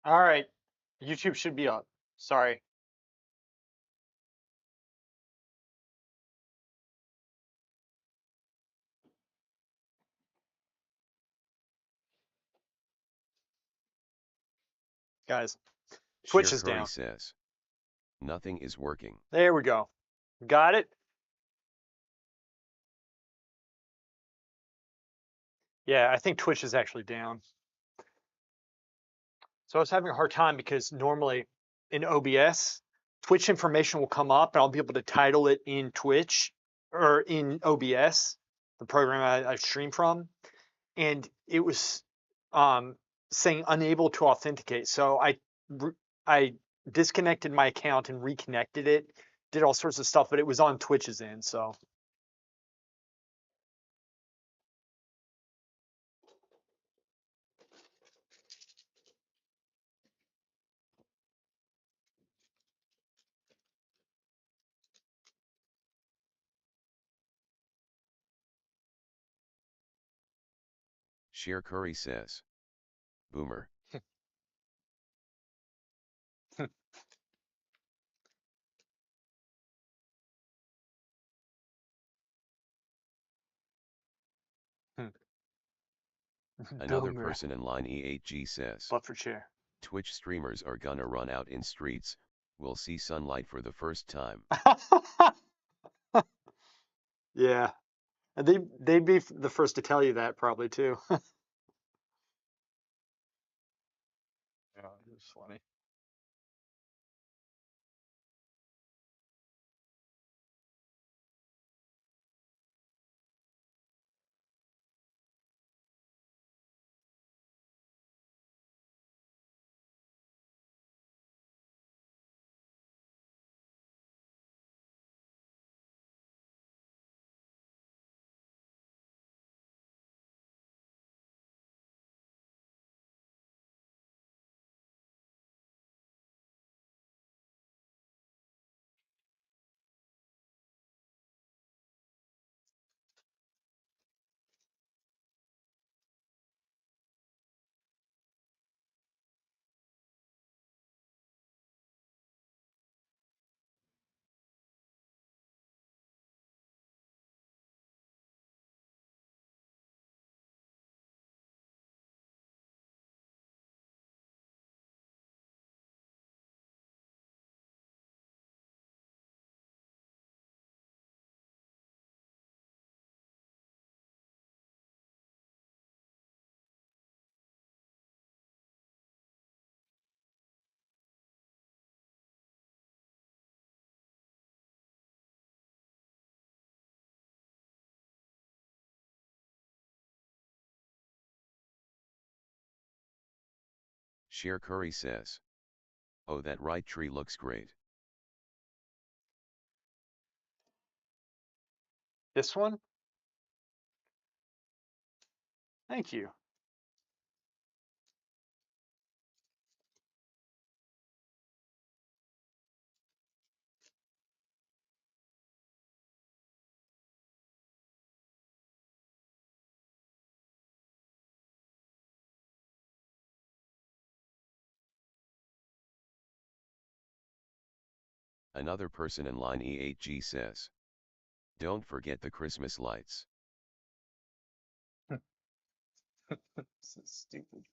All right, YouTube should be up. Sorry. Guys, Twitch Sheer is Curry down. says, nothing is working. There we go. Got it? Yeah, I think Twitch is actually down. So I was having a hard time because normally in OBS, Twitch information will come up and I'll be able to title it in Twitch or in OBS, the program I stream from. And it was saying unable to authenticate. So I disconnected my account and reconnected it, did all sorts of stuff, but it was on Twitch's end. So Sheer Curry says, boomer. Another boomer, person in line E8G says, but for chair. Twitch streamers are gonna run out in streets, we'll see sunlight for the first time. Yeah. And they'd be the first to tell you that probably too. Yeah, it's funny. Cher Curry says. Oh, that right tree looks great. This one? Thank you. Another person in line E8G says. Don't forget the Christmas lights. So stupid.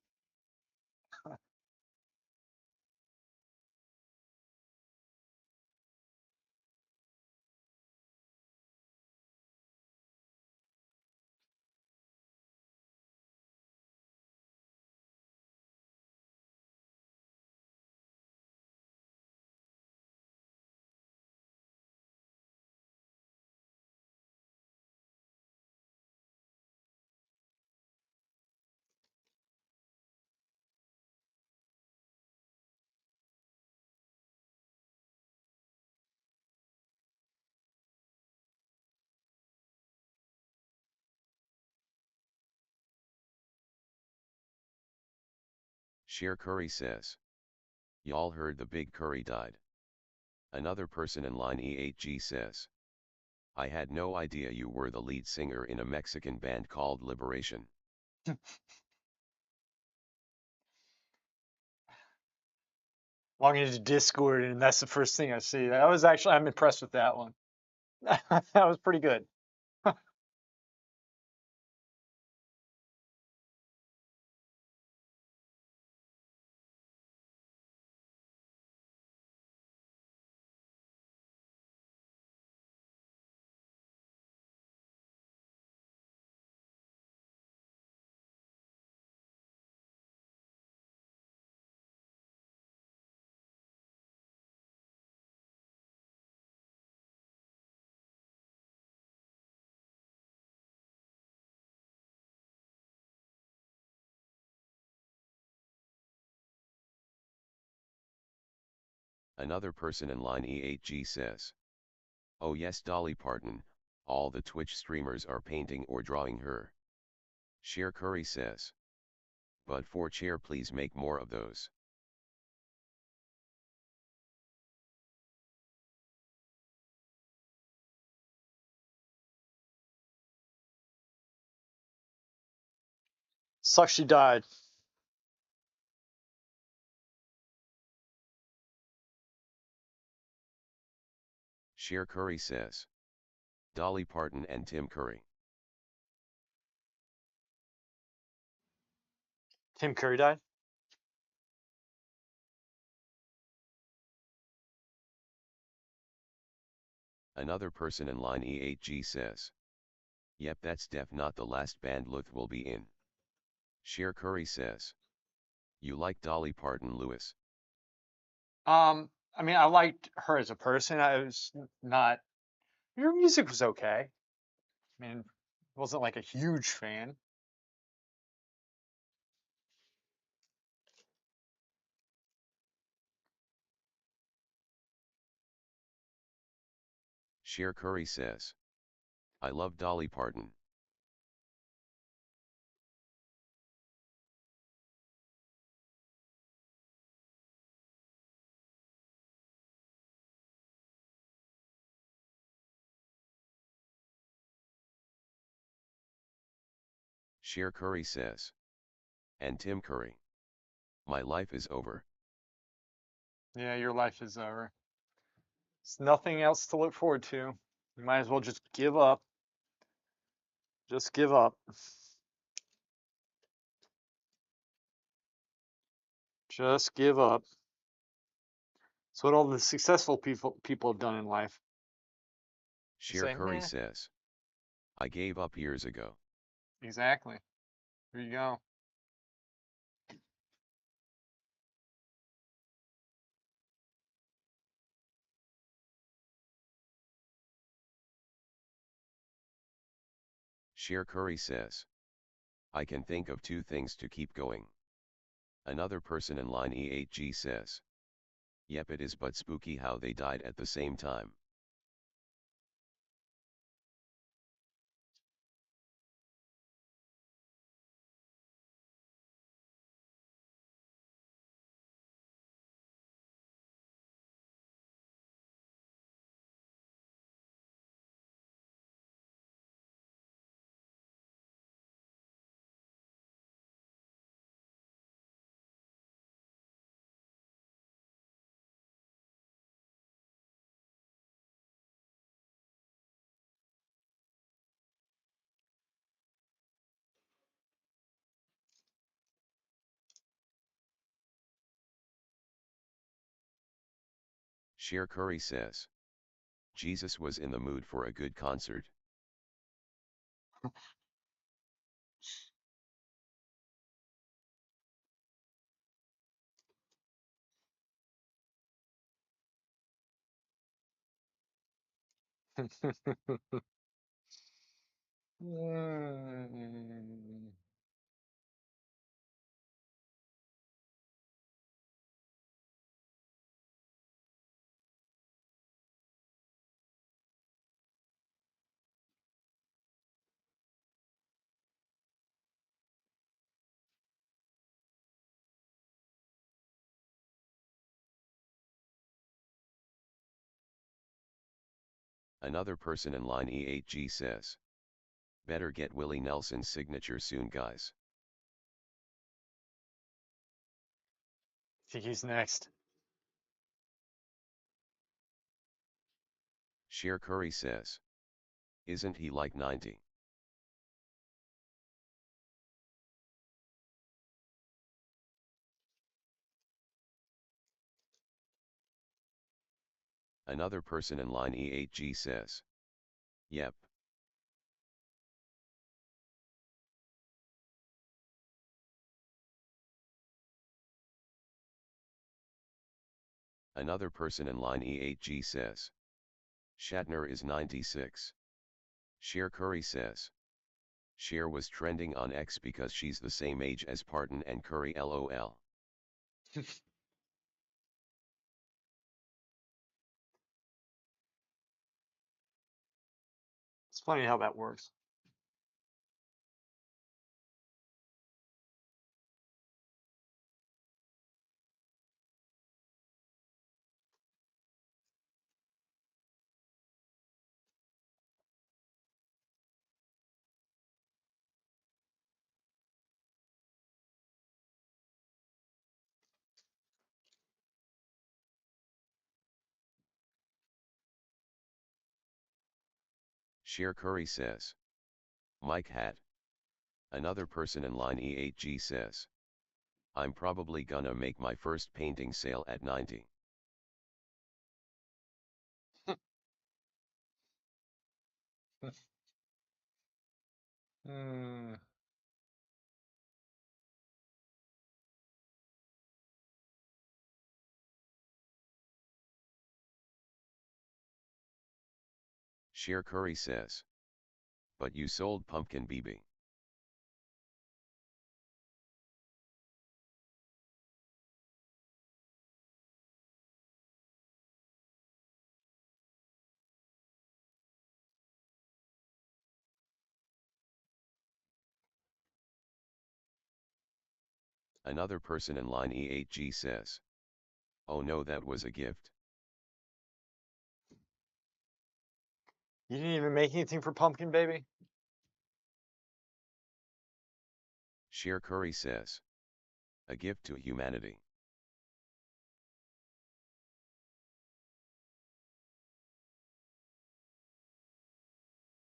Cher Curry says. Y'all heard the big Curry died. Another person in line E8G says. I had no idea you were the lead singer in a Mexican band called Liberation. Logging into Discord, and that's the first thing I see. That was actually, I'm impressed with that one. That was pretty good. Another person in line E8G says. Oh yes, Dolly Parton, all the Twitch streamers are painting or drawing her. Cher Curry says. But for Cher, please make more of those. Sucks she died. Cher Curry says. Dolly Parton and Tim Curry. Tim Curry died. Another person in line E8G says. Yep, that's def not the last band Luth will be in. Cher Curry says. You like Dolly Parton, Lewis? I mean, I liked her as a person. I was not. Her music was okay. I mean, wasn't like a huge fan. Cher Curry says. I love Dolly Parton. Cher Curry says. And Tim Curry. My life is over. Yeah, your life is over. There's nothing else to look forward to. You might as well just give up. Just give up. Just give up. It's what all the successful people have done in life. They Cher say, Curry nah, says. I gave up years ago. exactly. Here you go. Cher Curry says. I can think of two things to keep going. Another person in line E8G says. Yep, it is, but spooky how they died at the same time. Cher Curry says. Jesus was in the mood for a good concert. Mm. Another person in line E8G says. Better get Willie Nelson's signature soon, guys. Think he's next. Cher Curry says. Isn't he like 90? Another person in line E8G says. Yep. Another person in line E8G says. Shatner is 96. Cher Curry says. Cher was trending on X because she's the same age as Parton and Curry, lol. It's funny how that works. Cher Curry says. Mike Hat. Another person in line E8G says. I'm probably gonna make my first painting sale at 90. Mm. Cher Curry says. But you sold Pumpkin BB. Another person in line E8G says. Oh no, that was a gift. You didn't even make anything for Pumpkin Baby? Cher Curry says. A gift to humanity.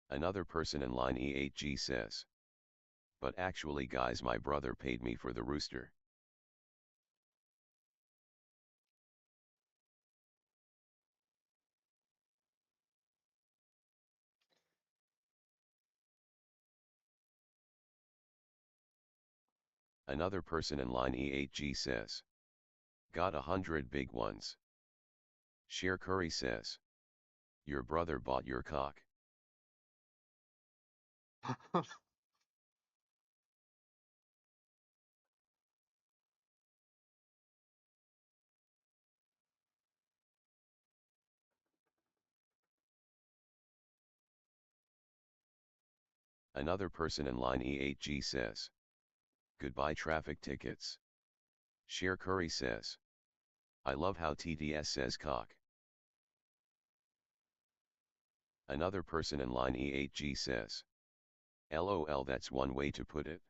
Another person in line E8G says. But actually guys, my brother paid me for the rooster. Another person in line E8G says. Got 100 big ones. Cher Curry says. Your brother bought your cock. Another person in line E8G says. Goodbye traffic tickets. Share Curry says. I love how TDS says cock. Another person in line E8G says. LOL, that's one way to put it.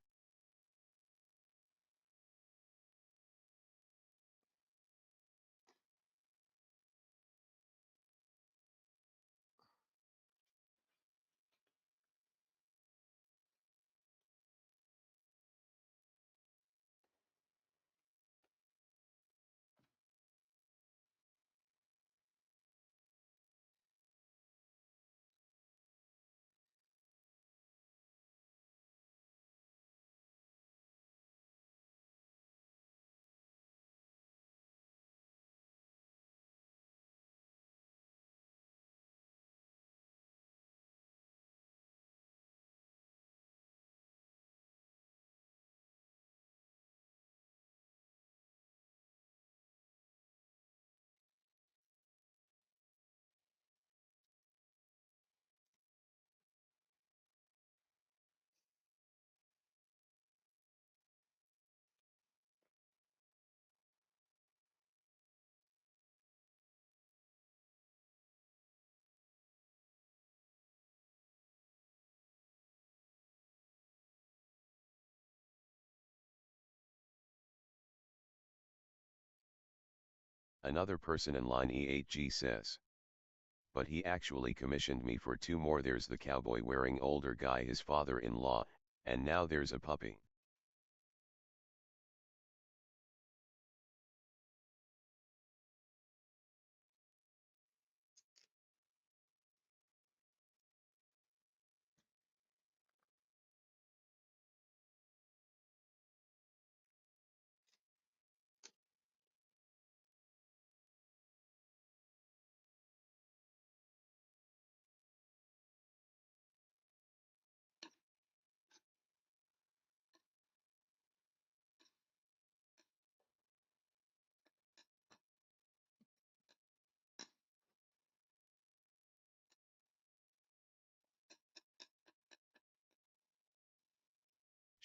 Another person in line E8G says. But he actually commissioned me for 2 more. There's the cowboy wearing older guy, his father-in-law, and now there's a puppy.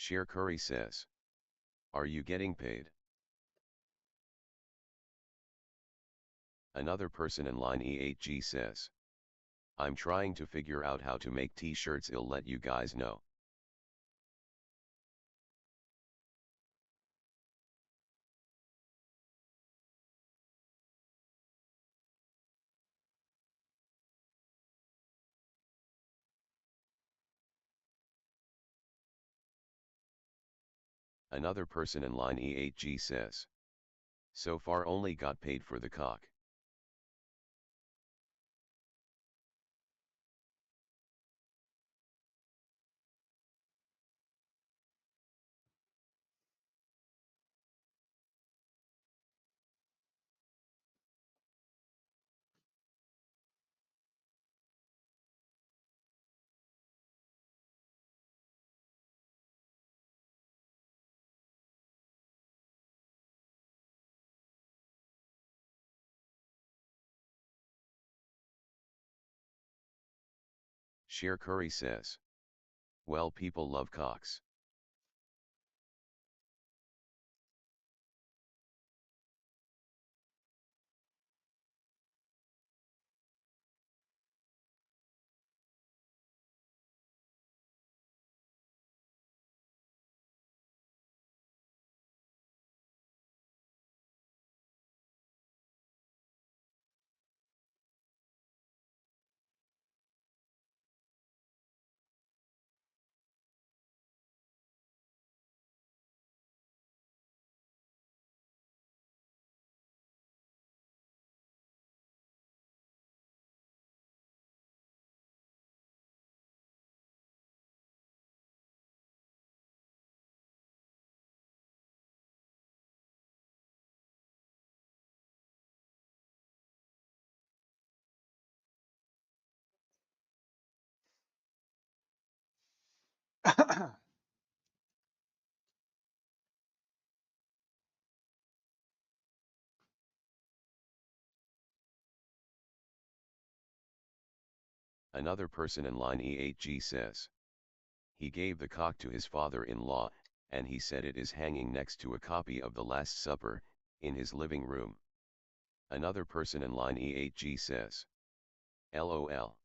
Share Curry says. Are you getting paid? Another person in line E8G says. I'm trying to figure out how to make t-shirts. I'll let you guys know. Another person in line E8G says. So far only got paid for the cock. Share Curry says. Well, people love cocks. Another person in line E8G says. He gave the cock to his father-in-law, and he said it is hanging next to a copy of The Last Supper, in his living room. Another person in line E8G says, LOL.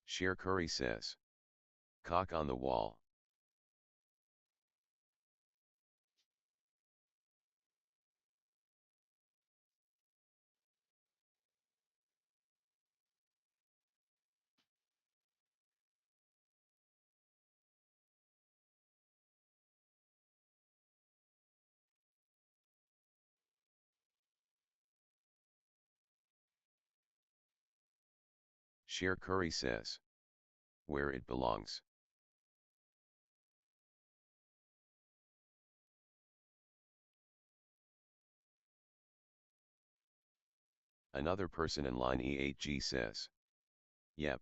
Sheer Curry says, cock on the wall. Sheer Curry says, where it belongs. Another person in line E8G says, yep.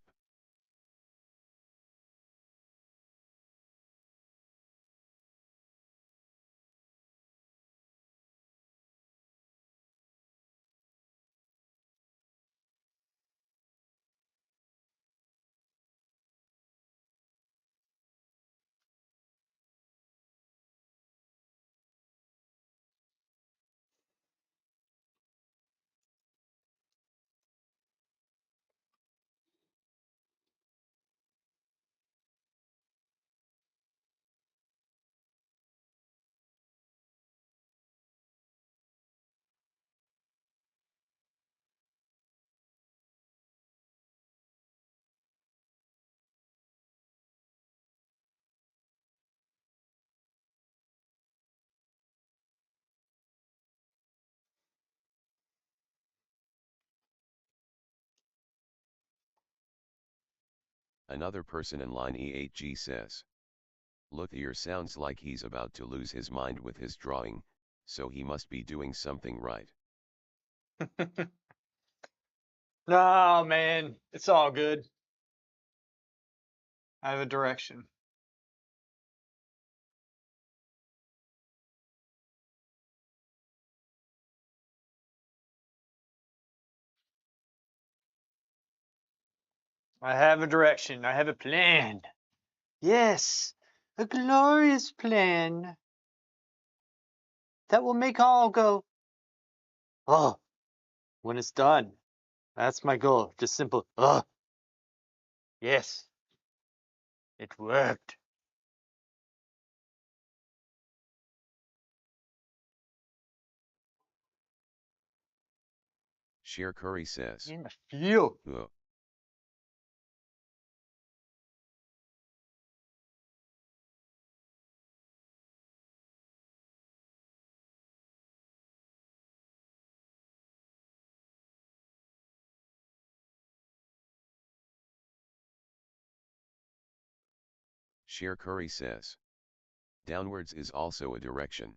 Another person in line E8G says, Luthier sounds like he's about to lose his mind with his drawing, so he must be doing something right. No, man, it's all good. I have a direction. I have a direction. I have a plan. Yes, a glorious plan that will make all go, oh, when it's done. That's my goal. Just simple, oh, yes, it worked. Sheer Curry says, In the field. Ugh. Sheer Curry says, downwards is also a direction.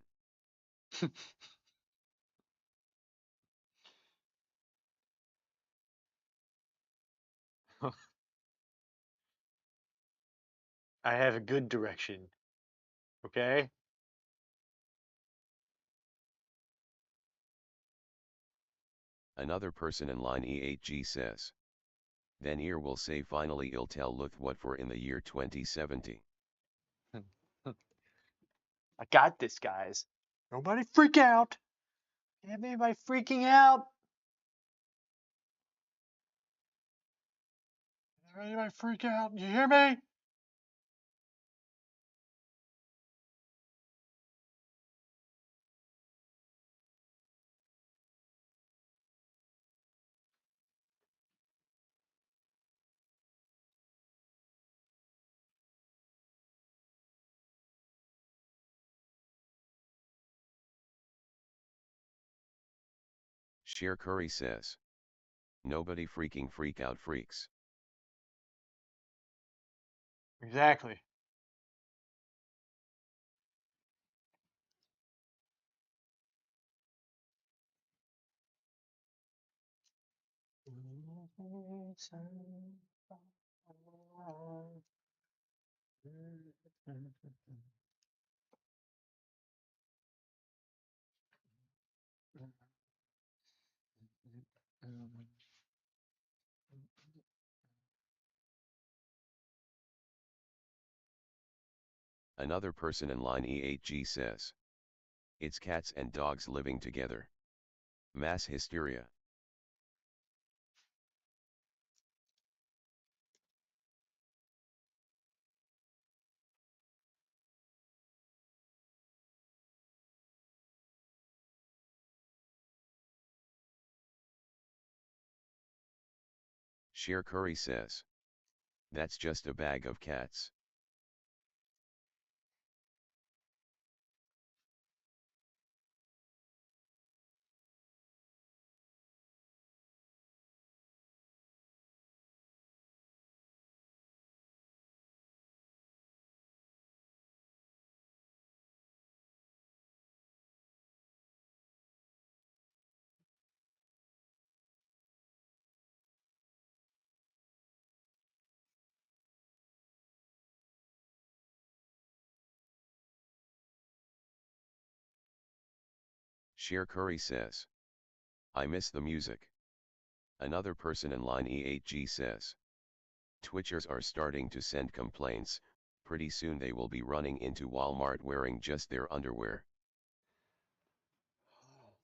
I have a good direction. Okay? Another person in line E8G says, then ear will say finally he'll tell Luth what for in the year 2070. I got this, guys. Nobody freak out. Can't have anybody freaking out. Can't have anybody freak out. You hear me? Sheer Curry says, nobody freaking freak out freaks. Exactly. Another person in line E8G says. It's cats and dogs living together. Mass hysteria. Share Curry says. That's just a bag of cats. Share Curry says. I miss the music. Another person in line E8G says. Twitchers are starting to send complaints, pretty soon they will be running into Walmart wearing just their underwear.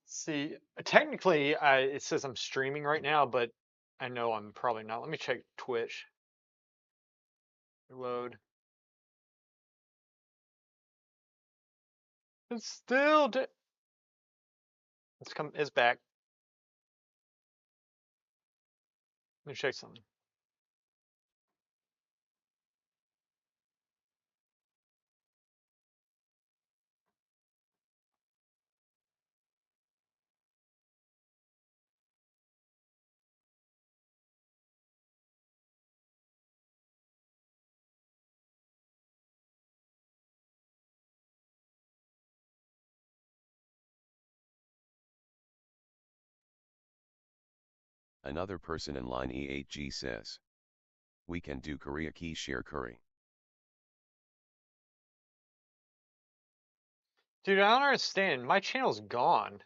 See, technically, it says I'm streaming right now, but I know I'm probably not. Let me check Twitch. Reload. It's still. It's back. Let me check something. Another person in line E8G says. We can do karaoke share curry. Dude, I don't understand. My channel's gone.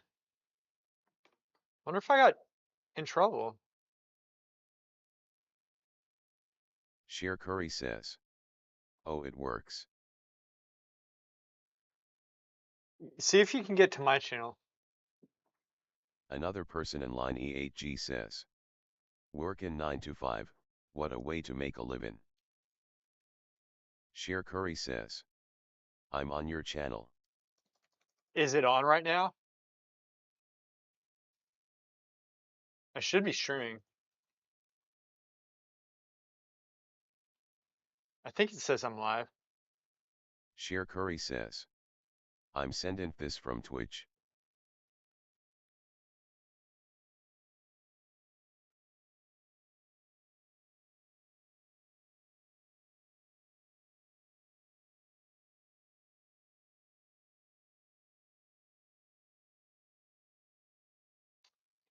Wonder if I got in trouble. Share Curry says. Oh, it works. See if you can get to my channel. Another person in line E8G says. Workin' 9 to 5, what a way to make a living. Share Curry says. I'm on your channel. Is it on right now? I should be streaming. I think it says I'm live. Share Curry says. I'm sending this from Twitch.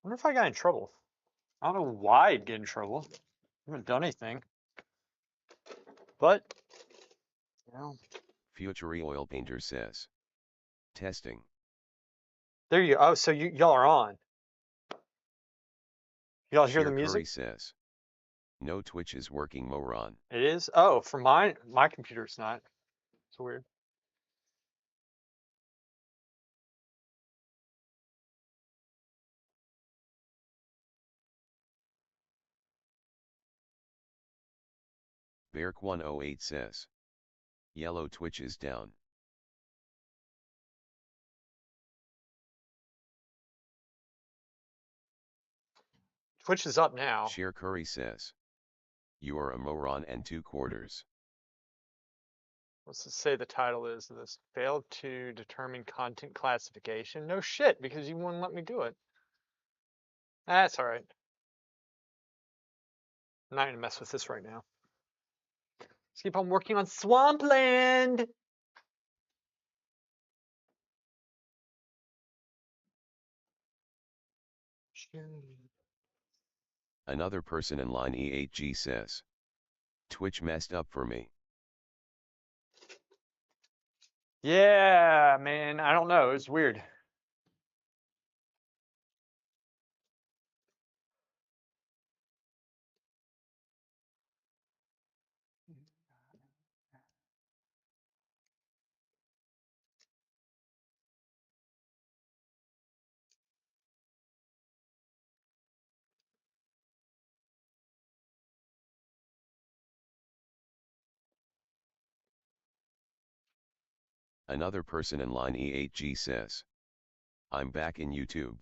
Wonder if I got in trouble. I don't know why I'd get in trouble. I haven't done anything. But, you know. Future Oil Painter says. Testing. There you go. Oh, so y'all are on. Y'all hear the Share Curry music? says. No Twitch is working moron. It is? Oh, for my computer it's not. It's weird. Beark108 says. Yellow Twitch is down. Twitch is up now. Share Curry says. You are a moron and 2/4. What's it say the title is of this? Failed to determine content classification? No shit, because you wouldn't let me do it. That's alright. I'm not gonna mess with this right now. Let's keep on working on Swampland! Another person in line E8G says. Twitch messed up for me. Yeah, man. I don't know. It's weird. Another person in line E8G says, I'm back in YouTube.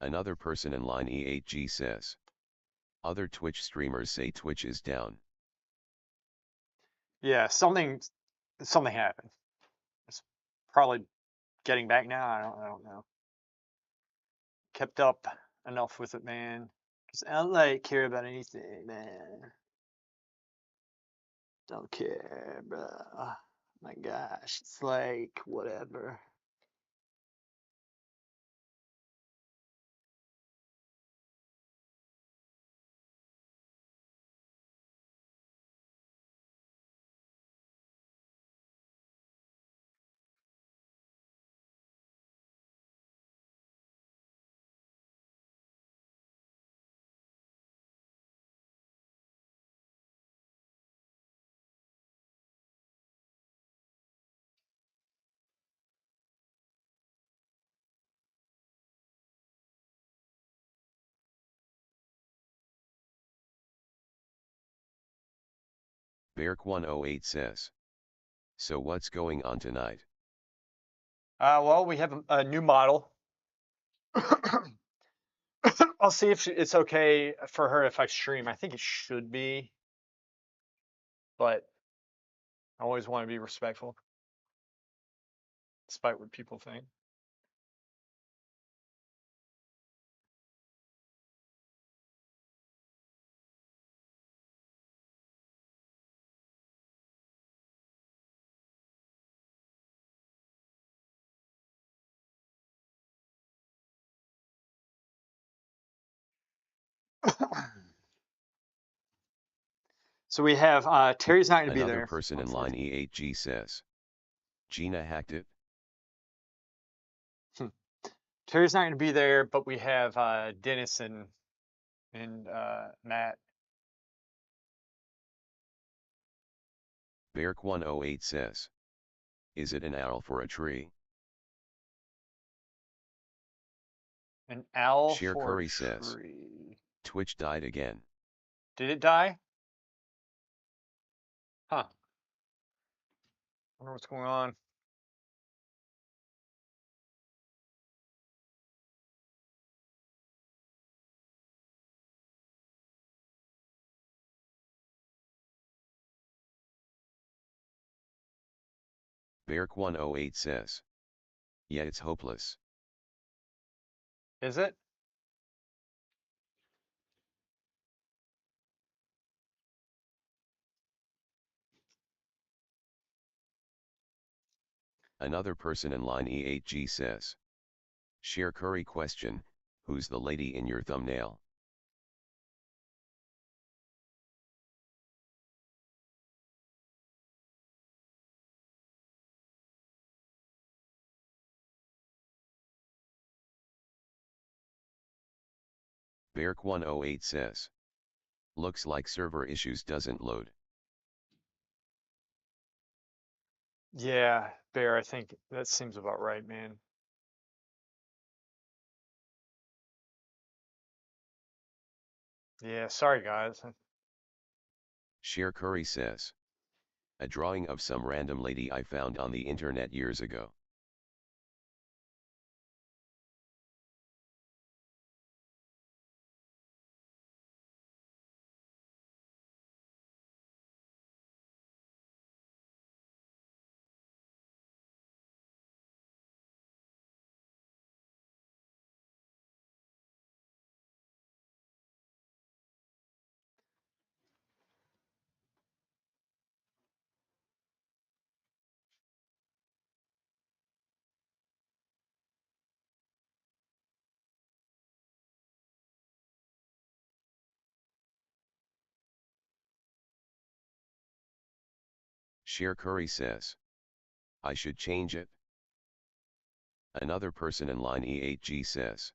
Another person in line E8G says, other Twitch streamers say Twitch is down. Yeah, something happened. It's probably getting back now. I don't know. Kept up enough with it, man. Cause I don't like care about anything, man. Don't care, bro. My gosh, it's like whatever. Beark108 says, so what's going on tonight? Well, we have a new model. I'll see if it's okay for her if I stream. I think it should be, but I always want to be respectful, despite what people think. So we have Terry's not going to be Another there. person in line E8G says, Gina hacked it. Terry's not going to be there, but we have Dennis and Matt. Beark108 says, is it an owl for a tree? An owl Sheer for a Curry says, tree. Twitch died again. Did it die? Huh. Wonder what's going on. Beark108 says, yeah, it's hopeless. Is it? Another person in line E8G says, Sheer Curry question, who's the lady in your thumbnail? Beark108 says, looks like server issues doesn't load. Yeah, Bear, I think that seems about right, man. Yeah, sorry guys. Sheer Curry says, a drawing of some random lady I found on the internet years ago. Share Curry says. I should change it. Another person in line E8G says.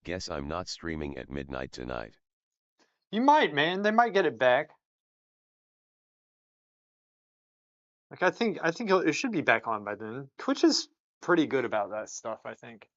Guess I'm not streaming at midnight tonight. You might, man. They might get it back. Like I think it should be back on by then. Twitch is pretty good about that stuff, I think.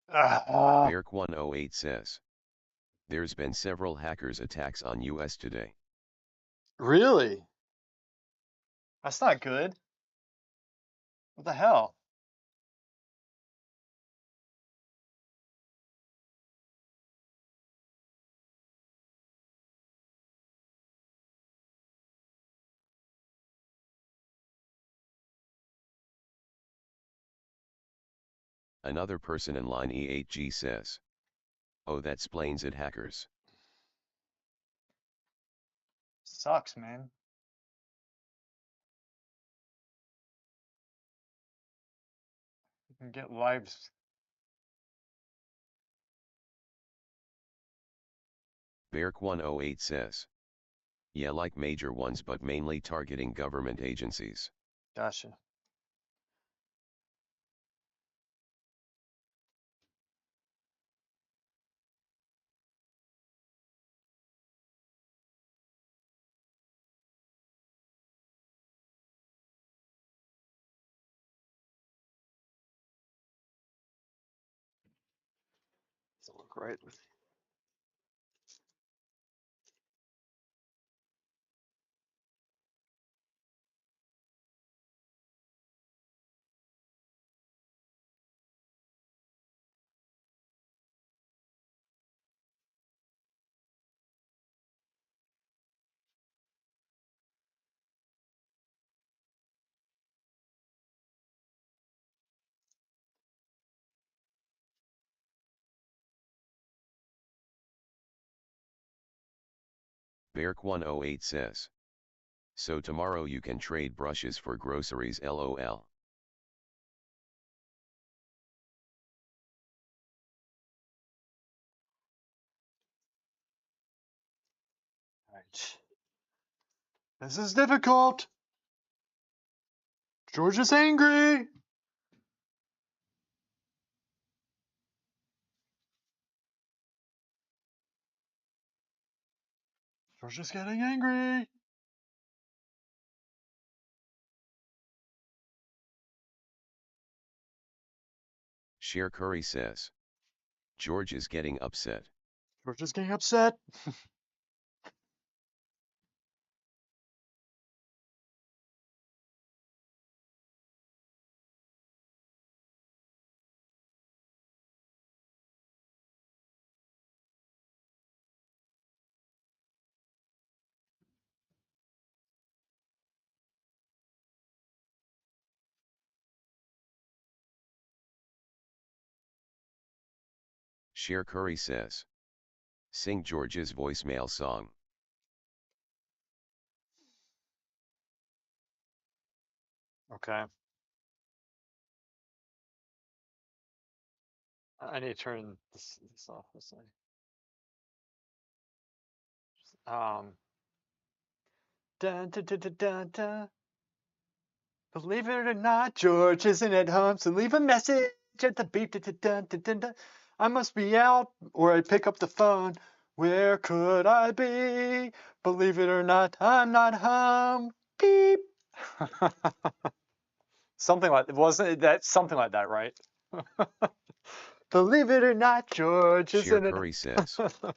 Ah, Beark108 says. There's been several hackers attacks on US today. really? That's not good. What the hell? Another person in line E8G says. Oh, that explains it, hackers. Sucks, man. You can get lives. Beark108 says. Yeah, like major ones, but mainly targeting government agencies. Gotcha. Doesn't look right. Beark108 says. So tomorrow you can trade brushes for groceries, lol. Right. This is difficult. George is angry. George is getting angry. Share Curry says. George is getting upset. George is getting upset. Share Curry says. Sing George's voicemail song. Okay. I need to turn this off. Let's see. Dun, dun, dun, dun, dun, dun. Believe it or not, George isn't at home, so leave a message at the beep. Dun, dun, dun, dun, dun. I must be out, or I'd pick up the phone. Where could I be? Believe it or not, I'm not home. Beep. Something like wasn't that something like that, right? Believe it or not, George Cher isn't Curry says. it?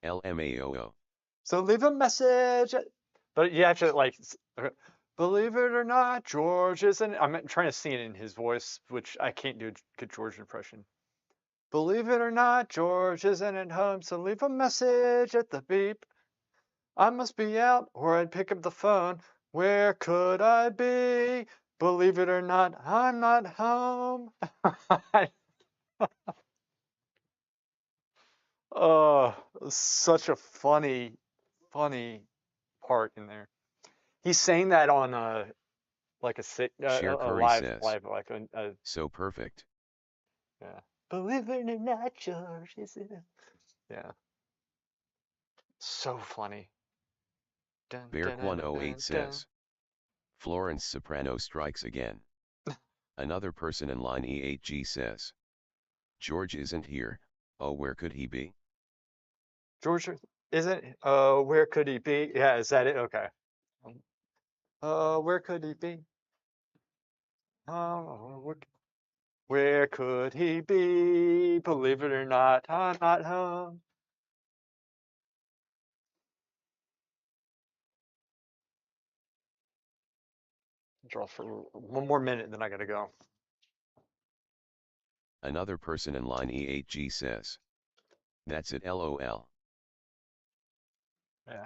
LMAOO. So leave a message. But you have to like, okay, believe it or not, George isn't. I'm trying to sing it in his voice, which I can't do a good George impression. Believe it or not, George isn't at home, so leave a message at the beep. I must be out, or I'd pick up the phone. Where could I be? Believe it or not, I'm not home. Oh, such a funny part in there. He's saying that on like a Cher a Curry says. live like a So perfect. yeah. Believe it or not, George, is it? Yeah, so funny. Dun, dun, dun, dun, Beark108 dun, dun. says. Florence Soprano strikes again. Another person in line E8G says. George isn't here, oh where could he be? George isn't. Where could he be? Yeah, is that it? Okay. Where could he be? Where, where could he be? Believe it or not, I'm not home. Draw for one more minute, and then I gotta go. Another person in line E8G says. That's it LOL. Yeah.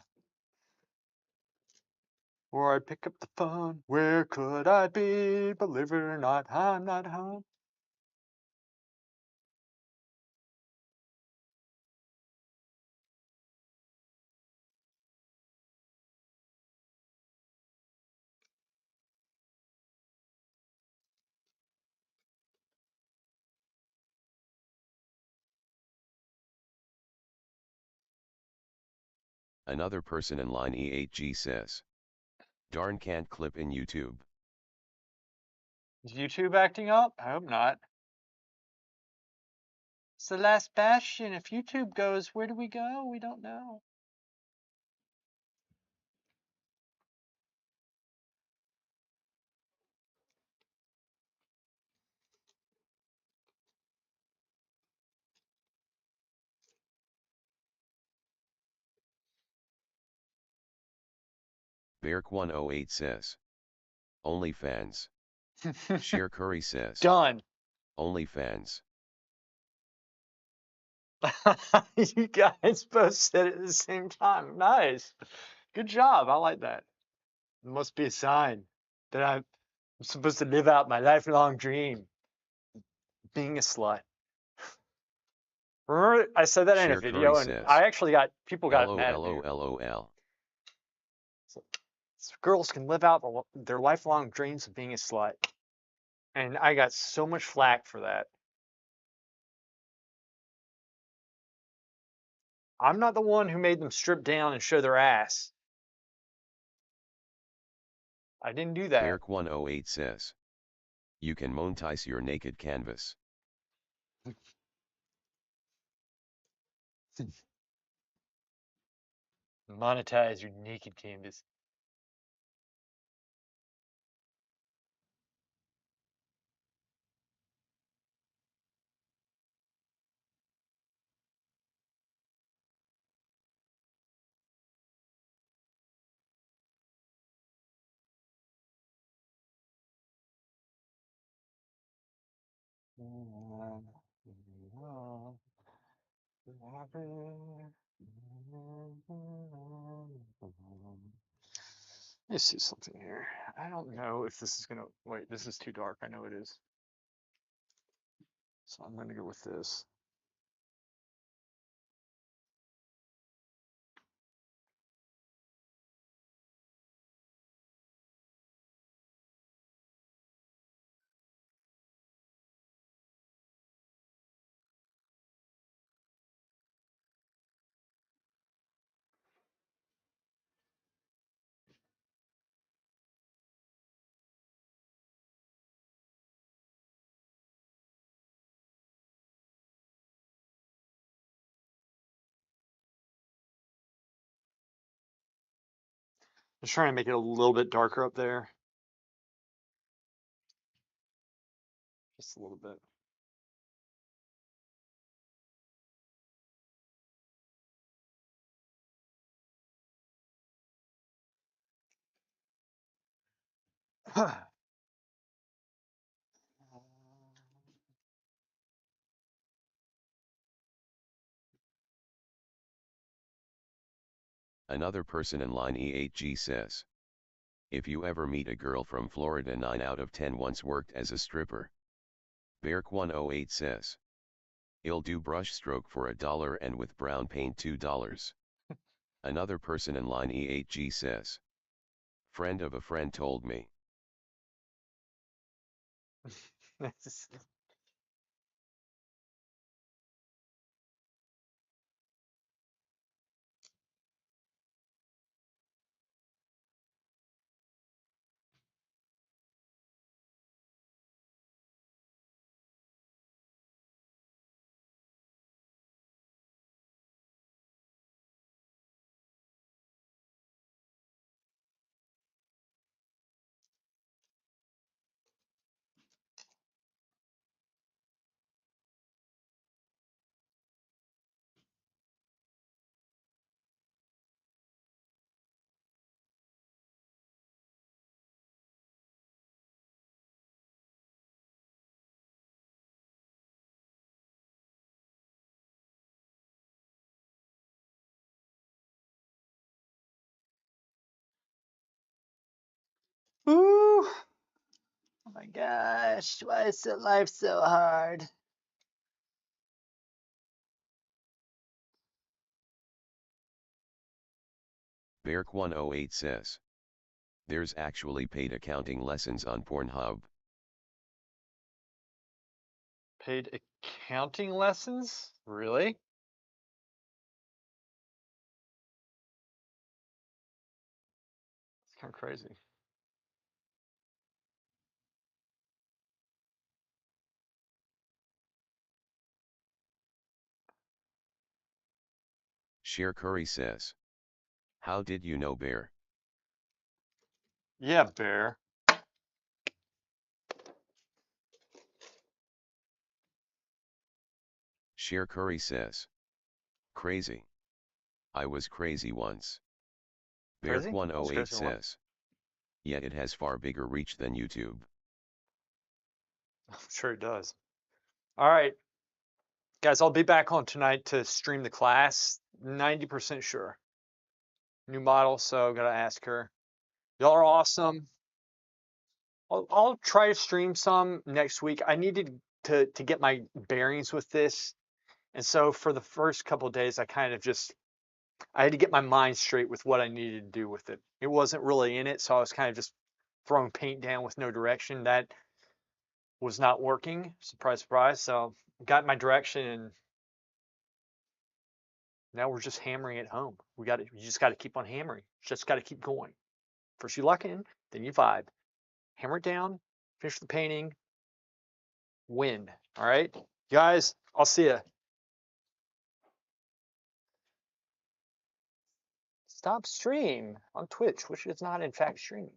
Or I'd pick up the phone. Where could I be? Believe it or not, I'm not home. Another person in line E8G says. Darn can't clip in YouTube. Is YouTube acting up? I hope not. It's the last bastion. If YouTube goes, where do we go? We don't know. Beark108 says. OnlyFans. Cher Curry says. Done. OnlyFans. You guys both said it at the same time. Nice. Good job. I like that. It must be a sign that I'm supposed to live out my lifelong dream, being a slut. Remember, I said that in a Cher Curry video, and says. I actually got people got mad at me. LOLOLOL. So, girls can live out their lifelong dreams of being a slut, and I got so much flack for that. I'm not the one who made them strip down and show their ass. I didn't do that. Beark108 says. You can monetize your naked canvas. Monetize your naked canvas. Let me see something here. I don't know if this is gonna wait. This is too dark. I know it is. So I'm gonna go with this. Just trying to make it a little bit darker up there. Just a little bit. Another person in line E8G says. If you ever meet a girl from Florida, 9 out of 10 once worked as a stripper. Beark108 says. I'll do brush stroke for $1 and with brown paint $2. Another person in line E8G says. Friend of a friend told me. Ooh. Oh my gosh, why is life so hard? Beark108 says. There's actually paid accounting lessons on Pornhub. Paid accounting lessons? Really? It's kind of crazy. Cher Curry says. How did you know, Bear? Yeah, Bear. Cher Curry says. Crazy. I was crazy once. Crazy? I was Beark108 crazy one. says. Yet it has far bigger reach than YouTube. I'm sure it does. All right. Guys, I'll be back on tonight to stream the class. 90% sure. New model, so gotta ask her. Y'all are awesome. I'll try to stream some next week. I needed to get my bearings with this. And so for the first couple of days, I had to get my mind straight with what I needed to do with it. It wasn't really in it, so I was kind of just throwing paint down with no direction. That was not working. Surprise, surprise. So got my direction, and now we're just hammering it home. You just got to keep on hammering. Just got to keep going. First you lock in, then you vibe. Hammer it down, finish the painting, win. All right, guys. I'll see ya. Stop stream on Twitch, which is not in fact streaming.